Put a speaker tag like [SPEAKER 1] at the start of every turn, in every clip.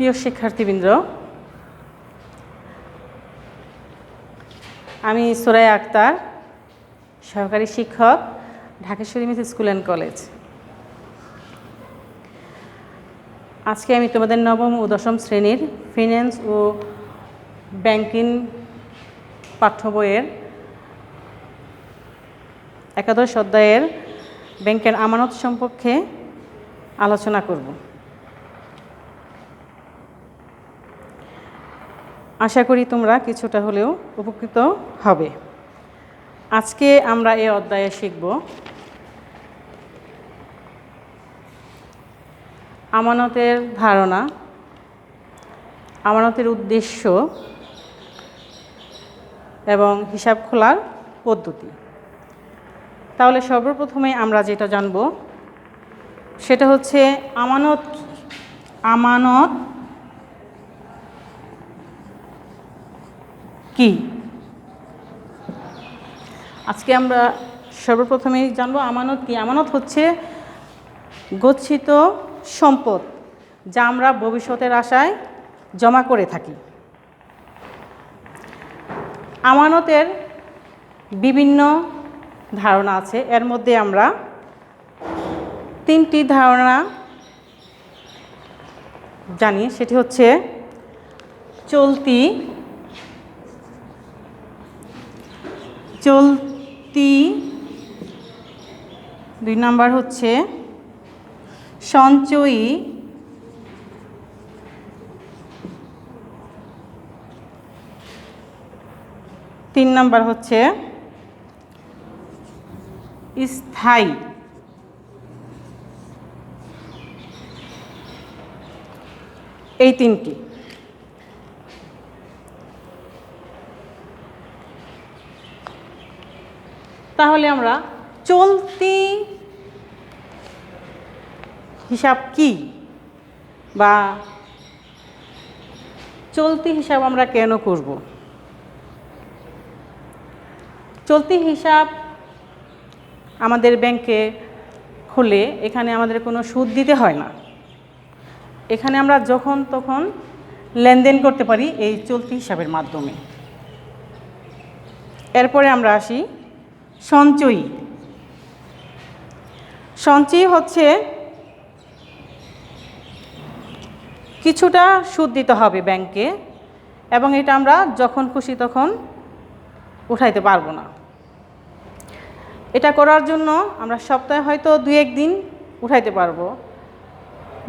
[SPEAKER 1] প্রিয় শিক্ষার্থীবৃন্দ, আমি সুরাইয়া আক্তার, সহকারী শিক্ষক, Dhakeshwari miss school and college. আজকে আমি তোমাদের নবম ও দশম শ্রেণীর ফিন্যান্স ও ব্যাংকিং পাঠ্য বইয়ের একাদশ অধ্যায়ের ব্যাংকের আমানত সম্পর্কে আলোচনা করব। আশা করি তোমরা কিছুটা হলেও উপকৃত হবে। আজকে আমরা এই অধ্যায়ে শিখব আমানতের ধারণা, আমানতের উদ্দেশ্য এবং হিসাব খোলার পদ্ধতি। তাহলে সর্বপ্রথমে আমরা যেটা জানব সেটা হচ্ছে আমানত কি। আমানত কি? আজকে আমরা সর্বপ্রথমেই জানব আমানত কি। আমানত হচ্ছে গচ্ছিত সম্পদ, যা আমরা ভবিষ্যতের আশায় জমা করে থাকি। আমানতের বিভিন্ন ধারণা আছে, এর মধ্যে আমরা তিনটি ধারণা জানি। সেটি হচ্ছে চলতি, 2 নাম্বার হচ্ছে সঞ্চয়ী, 3 নাম্বার হচ্ছে স্থায়ী। এই তিনটি। তাহলে আমরা চলতি হিসাব কি বা চলতি হিসাব আমরা কেন করব? চলতি হিসাব আমাদের ব্যাংকে খুলে এখানে আমাদের কোনো সুদ দিতে হয় না। এখানে আমরা যখন তখন লেনদেন করতে পারি এই চলতি হিসাবের মাধ্যমে। এরপরে আমরা আসি সঞ্চয়ী। সঞ্চয়ী হচ্ছে কিছুটা সুদ দিতে হবে ব্যাংকে, এবং এটা আমরা যখন খুশি তখন উঠাইতে পারবো না। এটা করার জন্য আমরা সপ্তাহে হয়তো 2-1 দিন উঠাইতে পারবো,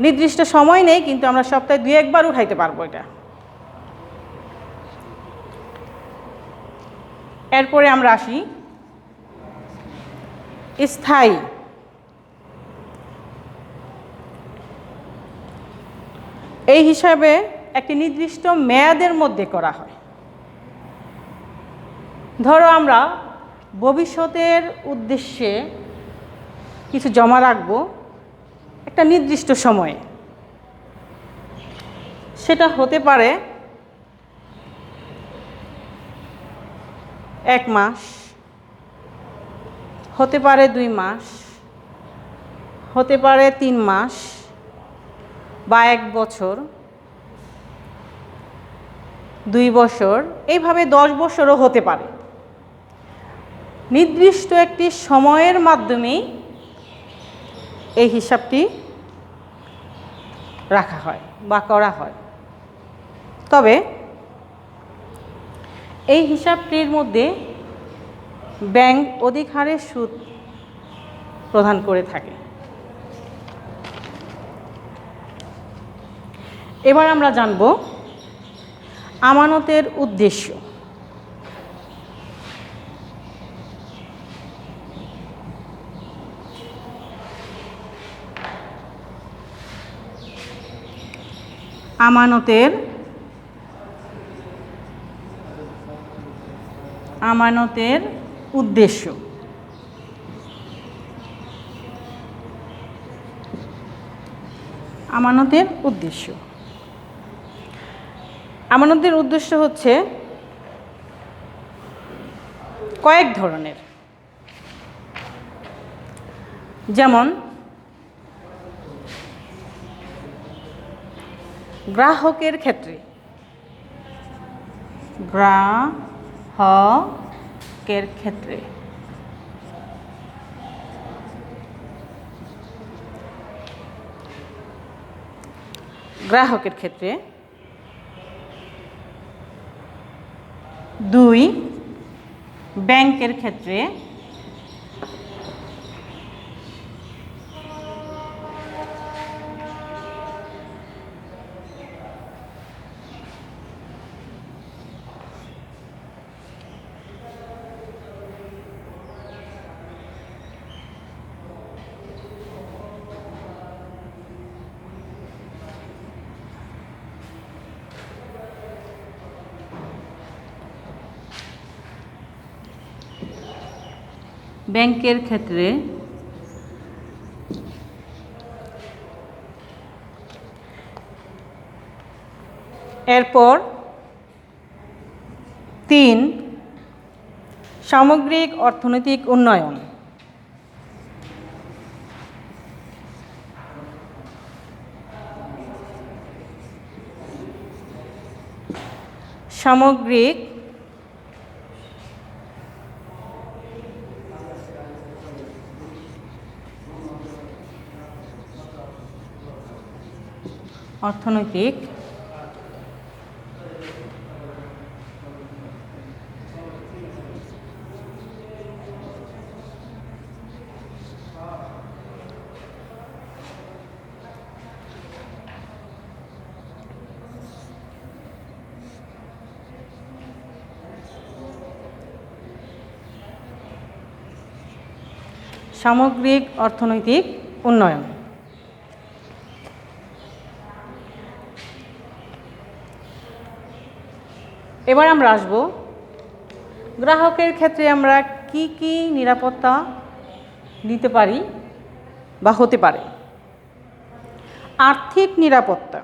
[SPEAKER 1] নির্দিষ্ট সময় নেই, কিন্তু আমরা সপ্তাহে 2-1 বার উঠাইতে পারবো এটা। এরপরে আমরা আসি স্থায়ী। এই হিসাবে একটি নির্দিষ্ট মেয়াদের মধ্যে করা হয়। ধরো আমরা ভবিষ্যতের উদ্দেশ্যে কিছু জমা রাখবো একটা নির্দিষ্ট সময়ে। সেটা হতে পারে 1 মাস, হতে পারে 2 মাস, হতে পারে 3 মাস বা 1 বছর, 2 বছর, এইভাবে 10 বছরও হতে পারে। নির্দিষ্ট একটি সময়ের মাধ্যমেই এই হিসাবটি রাখা হয় বা করা হয়। তবে এই হিসাবটির মধ্যে ব্যাংক অধিক হারে সুদ প্রদান করে থাকে। এবার আমরা জানব আমানতের উদ্দেশ্য। আমানতের উদ্দেশ্য। আমানতের উদ্দেশ্য হচ্ছে কয়েক ধরনের। যেমন গ্রাহকের ক্ষেত্রে, গ্রাহকের ক্ষেত্রে গ্রাহকের ক্ষেত্রে 2 ব্যাংকের ক্ষেত্রে ব্যাংকের ক্ষেত্রে এরপর 3 সামগ্রিক অর্থনৈতিক উন্নয়ন, সামগ্রিক অর্থনৈতিক সামগ্রিক অর্থনৈতিক উন্নয়ন। এবার আমরা আসব গ্রাহকের ক্ষেত্রে আমরা কি কি নিরাপত্তা দিতে পারি বা হতে পারে। আর্থিক নিরাপত্তা,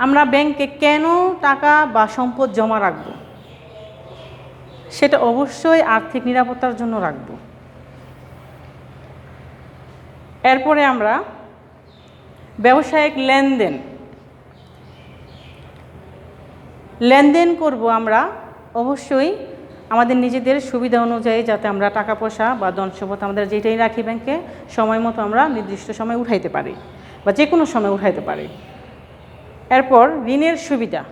[SPEAKER 1] আমরা ব্যাংকে কেন টাকা বা সম্পদ জমা রাখব, সেটা অবশ্যই আর্থিক নিরাপত্তার জন্য রাখব। এরপরে আমরা ব্যবসায়িক লেনদেন করব আমরা অবশ্যই আমাদের নিজেদের সুবিধা অনুযায়ী, যাতে আমরা টাকা পয়সা বা ধন সম্পদ আমাদের যেটাই রাখি ব্যাংকে সময় মতো আমরা নির্দিষ্ট সময় উঠাইতে পারি বা যে কোনো সময় উঠাইতে পারি। এরপর ঋণের সুবিধা,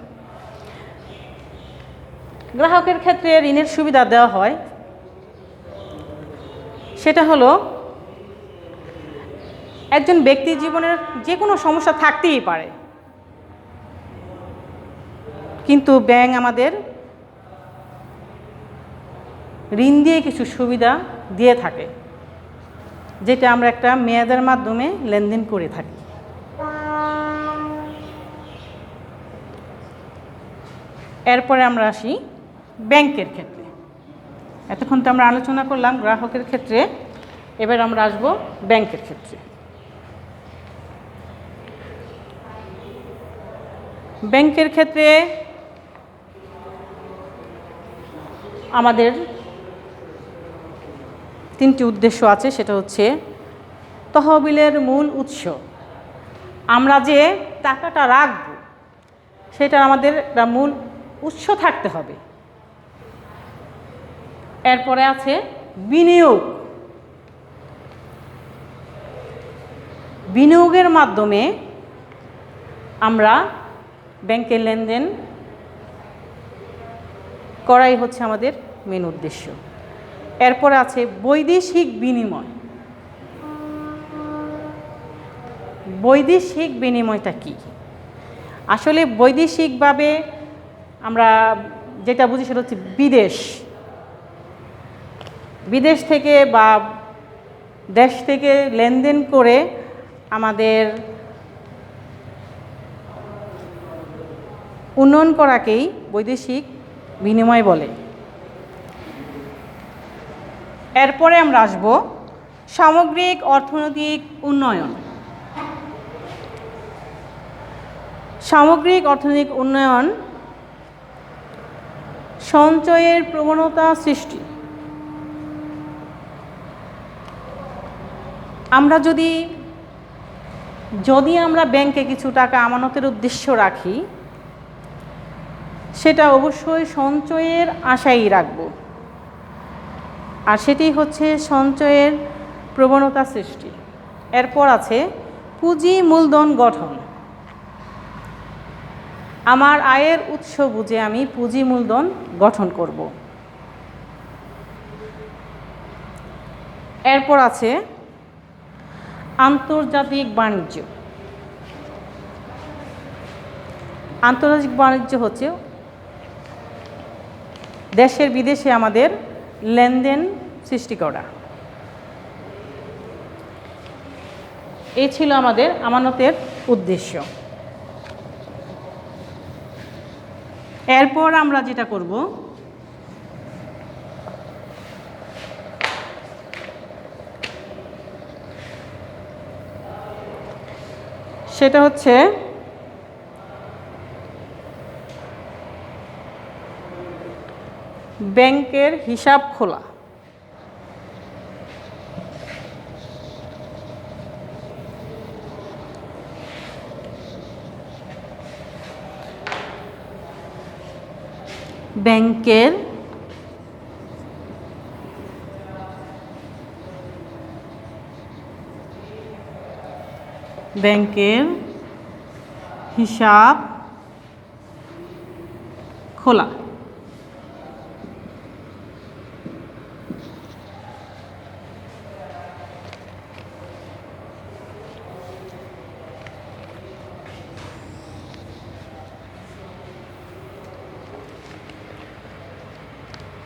[SPEAKER 1] গ্রাহকের ক্ষেত্রে ঋণের সুবিধা দেওয়া হয়, সেটা হলো একজন ব্যক্তির জীবনের যে কোনো সমস্যা থাকতেই পারে, কিন্তু ব্যাংক আমাদের ঋণ দিয়ে কিছু সুবিধা দিয়ে থাকে, যেটা আমরা একটা মেয়াদের মাধ্যমে লেনদেন করে থাকি। এরপরে আমরা আসি ব্যাংকের ক্ষেত্রে। এতক্ষণ তো আমরা আলোচনা করলাম গ্রাহকের ক্ষেত্রে, এবার আমরা আসব ব্যাংকের ক্ষেত্রে। ব্যাংকের ক্ষেত্রে আমাদের 3টি উদ্দেশ্য আছে, সেটা হচ্ছে তহবিলের মূল উৎস, আমরা যে টাকাটা রাখব সেটা আমাদের একটা মূল উৎস থাকতে হবে। এরপরে আছে বিনিয়োগের মাধ্যমে আমরা ব্যাংকের লেনদেন করাই হচ্ছে আমাদের মেন উদ্দেশ্য। এরপরে আছে বৈদেশিক বিনিময়। বৈদেশিক বিনিময়টা কি? আসলে বৈদেশিকভাবে আমরা যেটা বুঝি সেটা হচ্ছে বিদেশ থেকে বা দেশ থেকে লেনদেন করে আমাদের উন্নয়ন করাকেই বৈদেশিক বিনিময় বলে। এরপরে আমরা আসব সামগ্রিক অর্থনৈতিক উন্নয়ন। সামগ্রিক অর্থনৈতিক উন্নয়ন সঞ্চয়ের প্রবণতা সৃষ্টি। আমরা যদি যদি আমরা ব্যাংকে কিছু টাকা আমানতের উদ্দেশ্য রাখি, সেটা অবশ্যই সঞ্চয়ের আশাই রাখব, আর সেটি হচ্ছে সঞ্চয়ের প্রবণতা সৃষ্টি। এরপর আছে পুঁজি মূলধন গঠন। আমার আয়ের উৎস বুঝে আমি পুঁজি মূলধন গঠন করব। এরপর আছে আন্তর্জাতিক বাণিজ্য। আন্তর্জাতিক বাণিজ্য হচ্ছে দেশের বিদেশে আমাদের লেনদেন সৃষ্টি করা। এই ছিল আমাদের আমানতের উদ্দেশ্য। এরপর আমরা যেটা করব, সেটা হচ্ছে ব্যাংকের হিসাব খোলা। ব্যাংকের হিসাব খোলা।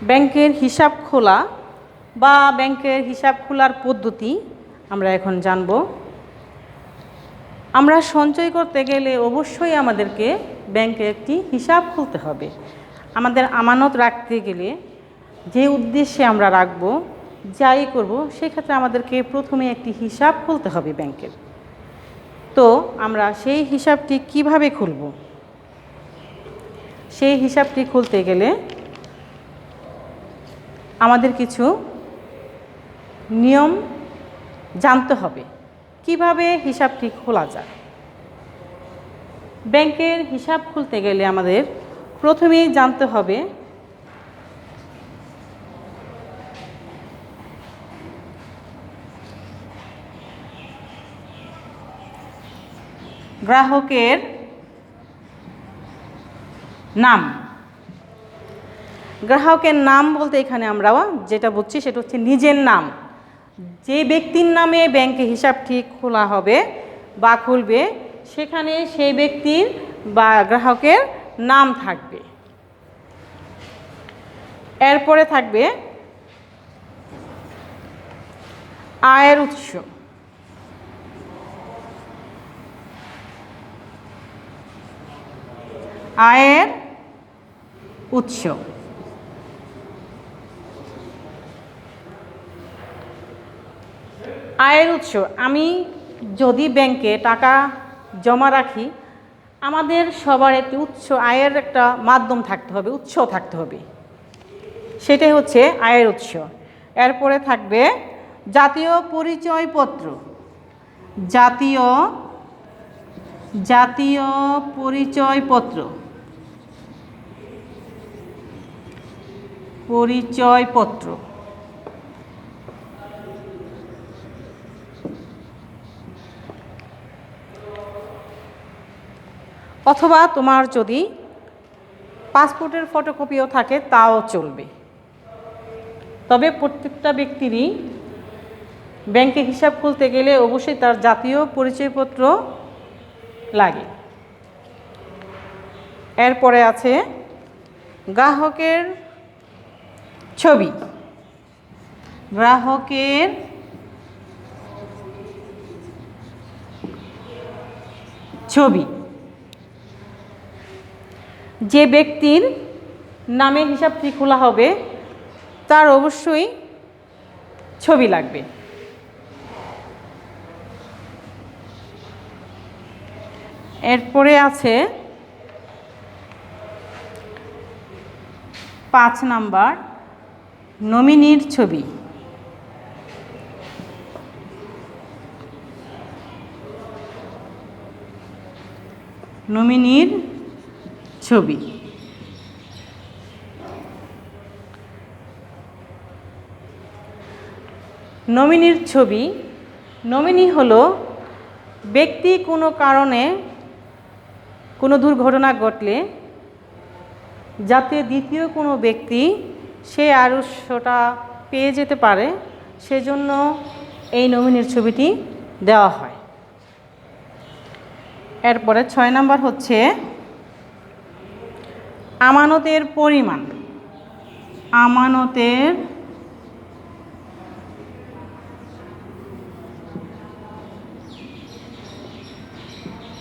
[SPEAKER 1] ব্যাংকের হিসাব খোলা বা ব্যাংকের হিসাব খোলার পদ্ধতি আমরা এখন জানব। আমরা সঞ্চয় করতে গেলে অবশ্যই আমাদেরকে ব্যাংকে একটি হিসাব খুলতে হবে। আমাদের আমানত রাখতে গেলে যে উদ্দেশ্যে আমরা রাখব, যাই করব, সেক্ষেত্রে আমাদেরকে প্রথমে একটি হিসাব খুলতে হবে ব্যাংকের। তো আমরা সেই হিসাবটি কিভাবে খুলব? সেই হিসাবটি খুলতে গেলে আমাদের কিছু নিয়ম জানতে হবে, কিভাবে হিসাবটি খোলা যায়। ব্যাংকের হিসাব খুলতে গেলে আমাদের প্রথমেই জানতে হবে গ্রাহকের নাম। গ্রাহকের নাম বলতে এখানে আমরা যেটা বুঝছি সেটা হচ্ছে নিজের নাম। যে ব্যক্তির নামে ব্যাংকে হিসাবটি খোলা হবে বা খুলবে, সেখানে সেই ব্যক্তির বা গ্রাহকের নাম থাকবে। এরপরে থাকবে আয়ের উৎস। আয়ের উৎস আয়ের উৎস আমি যদি ব্যাংকে টাকা জমা রাখি, আমাদের সবার একটি আয়ের একটা মাধ্যম থাকতে হবে, উৎস থাকতে হবে, সেটাই হচ্ছে আয়ের উৎস। এরপরে থাকবে জাতীয় পরিচয়পত্র। জাতীয় পরিচয়পত্র অথবা তোমার যদি পাসপোর্টের ফটোকপিও থাকে তাও চলবে। তবে প্রত্যেকটা ব্যক্তিরই ব্যাংকে হিসাব খুলতে গেলে অবশ্যই তার জাতীয় পরিচয়পত্র লাগে। এরপরে আছে গ্রাহকের ছবি। গ্রাহকের ছবি যে ব্যক্তির নামে হিসাবটি খোলা হবে তার অবশ্যই ছবি লাগবে। এরপরে আছে 5 নাম্বার নমিনির ছবি। নমিনির ছবি। নমিনির ছবি, নমিনি হলো ব্যক্তি কোনো কারণে কোনো দুর্ঘটনা ঘটলে যাতে দ্বিতীয় কোনো ব্যক্তি সেই আরোগ্যটা পেয়ে যেতে পারে, সেজন্য এই নমিনির ছবিটি দেওয়া হয়। এরপরে 6 নাম্বার হচ্ছে আমানতের পরিমাণ। আমানতের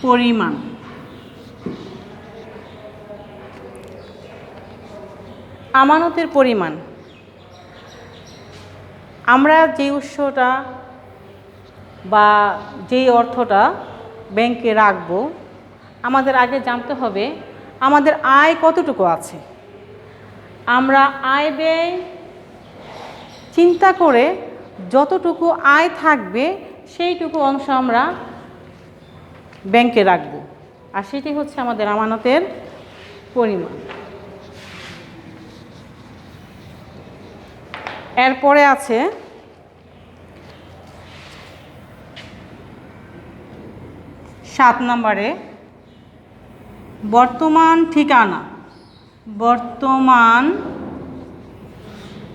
[SPEAKER 1] পরিমাণ। আমানতের পরিমাণ, আমরা যে উৎসটা বা যেই অর্থটা ব্যাংকে রাখবো, আমাদের আগে জানতে হবে আমাদের আয় কতটুকু আছে। আমরা আয় ব্যয় চিন্তা করে যতটুকু আয় থাকবে সেইটুকু অংশ আমরা ব্যাংকে রাখবো, আর সেটি হচ্ছে আমাদের আমানতের পরিমাণ। এরপরে আছে সাত নম্বরে বর্তমান ঠিকানা। বর্তমান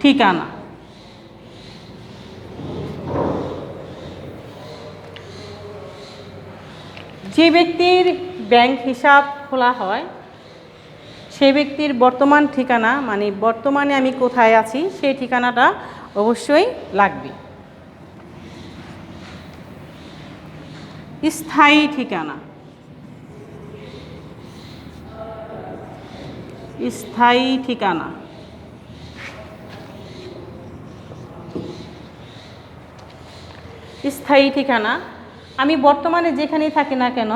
[SPEAKER 1] ঠিকানা, যে ব্যক্তির ব্যাংক হিসাব খোলা হয় সেই ব্যক্তির বর্তমান ঠিকানা, মানে বর্তমানে আমি কোথায় আছি সেই ঠিকানাটা অবশ্যই লাগবে। স্থায়ী ঠিকানা। স্থায়ী ঠিকানা, স্থায়ী ঠিকানা আমি বর্তমানে যেখানেই থাকি না কেন,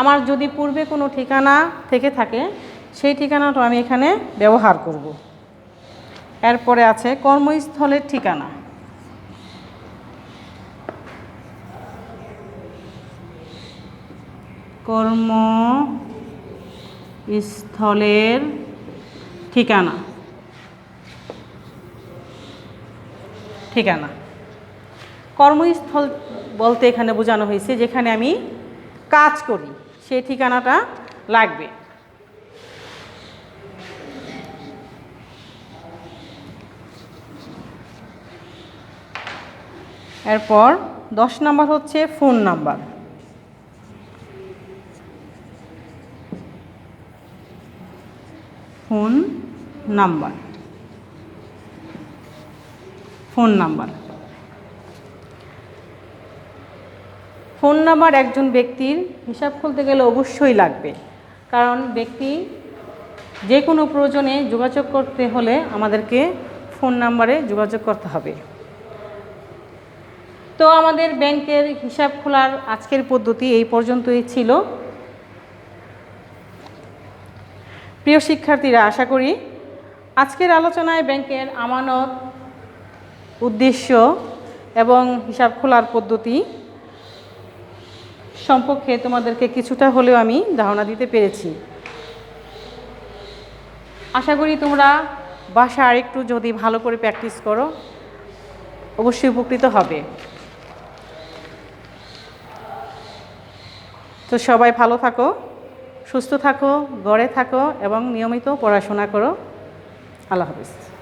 [SPEAKER 1] আমার যদি পূর্বে কোনো ঠিকানা থেকে থাকে সেই ঠিকানাটা আমি এখানে ব্যবহার করব। এরপরে আছে কর্মস্থলের ঠিকানা। কর্মস্থলের ঠিকানা। ঠিকানা, কর্মস্থল বলতে এখানে বোঝানো হয়েছে যেখানে আমি কাজ করি সেই ঠিকানাটা লাগবে। এরপর 10 নাম্বার হচ্ছে phone number. Phone number. Phone number, phone number একজন ব্যক্তির হিসাব খুলতে গেলে অবশ্যই লাগবে, কারণ ব্যক্তি যে কোনো প্রয়োজনে যোগাযোগ করতে হলে আমাদেরকে ফোন নাম্বারে যোগাযোগ করতে হবে। তো আমাদের ব্যাংকের হিসাব খোলার আজকের পদ্ধতি এই পর্যন্তই ছিল। প্রিয় শিক্ষার্থীরা, আশা করি আজকের আলোচনায় ব্যাংকের আমানত, উদ্দেশ্য এবং হিসাব খোলার পদ্ধতি সম্পর্কে তোমাদেরকে কিছুটা হলেও আমি ধারণা দিতে পেরেছি। আশা করি তোমরা বাসায় আরেকটু যদি ভালো করে প্র্যাকটিস করো অবশ্যই উপকৃত হবে। তো সবাই ভালো থাকো, সুস্থ থাকো, ঘরে থাকো এবং নিয়মিত পড়াশোনা করো। আল্লাহ হাফেজ।